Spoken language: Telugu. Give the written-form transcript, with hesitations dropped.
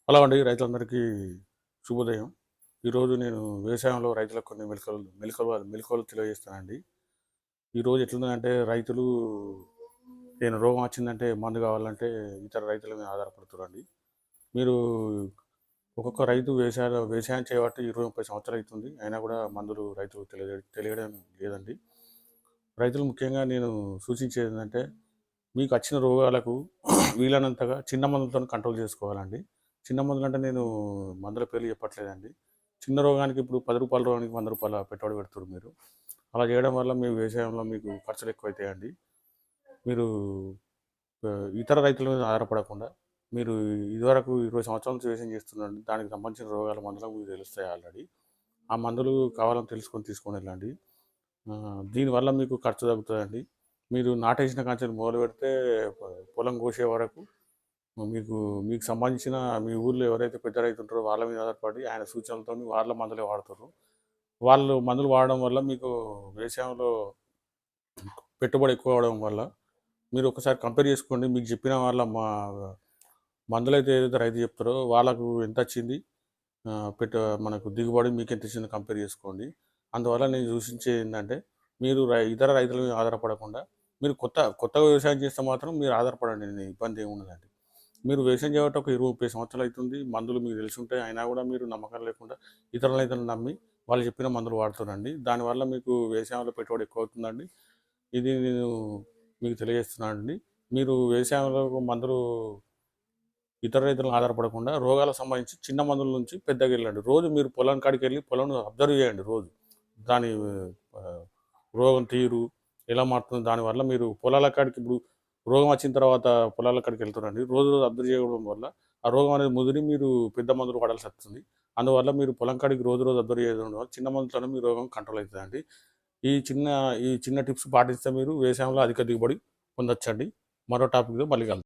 హలో అండి, రైతులందరికీ శుభోదయం. ఈరోజు నేను వ్యవసాయంలో రైతులకు కొన్ని మెలకువలు తెలియజేస్తానండి. ఈరోజు ఎట్లుందంటే రైతులు ఏదైనా రోగం వచ్చిందంటే మందు కావాలంటే ఇతర రైతుల మీద ఆధారపడుతురండి. మీరు ఒక్కొక్క రైతు వ్యవసాయం చేయబట్టి 20-30 సంవత్సరాలు అవుతుంది. అయినా కూడా మందులు రైతులు తెలియడం లేదండి. రైతులు ముఖ్యంగా నేను సూచించేది ఏంటంటే మీకు వచ్చిన రోగాలకు వీలైనంతగా చిన్న మందులతో కంట్రోల్ చేసుకోవాలండి. చిన్న మందులు అంటే నేను మందుల పేర్లు చెప్పట్లేదండి. చిన్న రోగానికి ఇప్పుడు రూ. 10 రోగానికి రూ. 100 పెట్టుబడి పెడుతున్నారు మీరు. అలా చేయడం వల్ల మీ వ్యవసాయంలో మీకు ఖర్చులు ఎక్కువైతాయండి. మీరు ఇతర రైతుల మీద ఆధారపడకుండా మీరు ఇదివరకు 20 సంవత్సరాల నుంచి వ్యవసాయం చేస్తున్నారండి. దానికి సంబంధించిన రోగాల మందులు మీకు తెలుస్తాయి ఆల్రెడీ. ఆ మందులు కావాలని తీసుకొని వెళ్ళండి. దీనివల్ల మీకు ఖర్చు తగ్గుతుందండి. మీరు నాటేసిన కాంచెలు మొదలు పెడితే పొలం కోసే వరకు మీకు మీకు సంబంధించిన మీ ఊర్లో ఎవరైతే పెద్ద రైతు ఉంటారో వాళ్ళ మీద ఆధారపడి ఆయన సూచనలతో వాళ్ళ మందులే వాడతారు. వాళ్ళు మందులు వాడడం వల్ల మీకు వ్యవసాయంలో పెట్టుబడి ఎక్కువ అవడం వల్ల మీరు ఒకసారి కంపేర్ చేసుకోండి. మీకు చెప్పిన వాళ్ళ మందులు అయితే ఏదైతే రైతు చెప్తారో వాళ్ళకు ఎంత వచ్చింది, మనకు దిగుబడి మీకు ఎంత వచ్చిందో కంపేర్ చేసుకోండి. అందువల్ల నేను సూచించేది ఏంటంటే మీరు ఇతర రైతుల మీద ఆధారపడకుండా మీరు కొత్తగా వ్యవసాయం చేస్తే మాత్రం మీరు ఆధారపడండి. ఇబ్బంది ఏమి ఉండదండి. మీరు వ్యవసాయం చేయబట్టి ఒక 20-30 సంవత్సరాలు అవుతుంది. మందులు మీకు తెలిసి ఉంటాయి. అయినా కూడా మీరు నమ్మకం లేకుండా ఇతర రైతులను నమ్మి వాళ్ళు చెప్పిన మందులు వాడుతారండి. దానివల్ల మీకు వ్యవసాయంలో పెట్టుబడి ఎక్కువ అవుతుందండి. ఇది నేను మీకు తెలియజేస్తున్నానండి. మీరు వ్యవసాయంలో మందులు ఇతర రైతులను ఆధారపడకుండా రోగాలకు సంబంధించి చిన్న మందుల నుంచి పెద్దగా వెళ్ళండి. రోజు మీరు పొలం కాడికి వెళ్ళి పొలం అబ్జర్వ్ చేయండి. రోజు దాని రోగం తీరు ఎలా మారుతుంది. దానివల్ల మీరు పొలాల కాడికి ఇప్పుడు రోగం వచ్చిన తర్వాత పొలాల కాడికి వెళ్తారండి. రోజు రోజు అబ్జర్వ్ చేయడం వల్ల ఆ రోగం అనేది ముదిరి మీరు పెద్ద మందులు వాడాల్సి వస్తుంది. అందువల్ల మీరు పొలం కాడికి రోజు రోజు అబ్జర్వ్ చేయడం వల్ల చిన్న మందులతోనే మీ రోగం కంట్రోల్ అవుతుందండి. ఈ చిన్న టిప్స్ పాటిస్తే మీరు వ్యవసాయంలో అధిక దిగుబడి పొందొచ్చండి. మరో టాపిక్తో మళ్ళీ కలుద్దాం.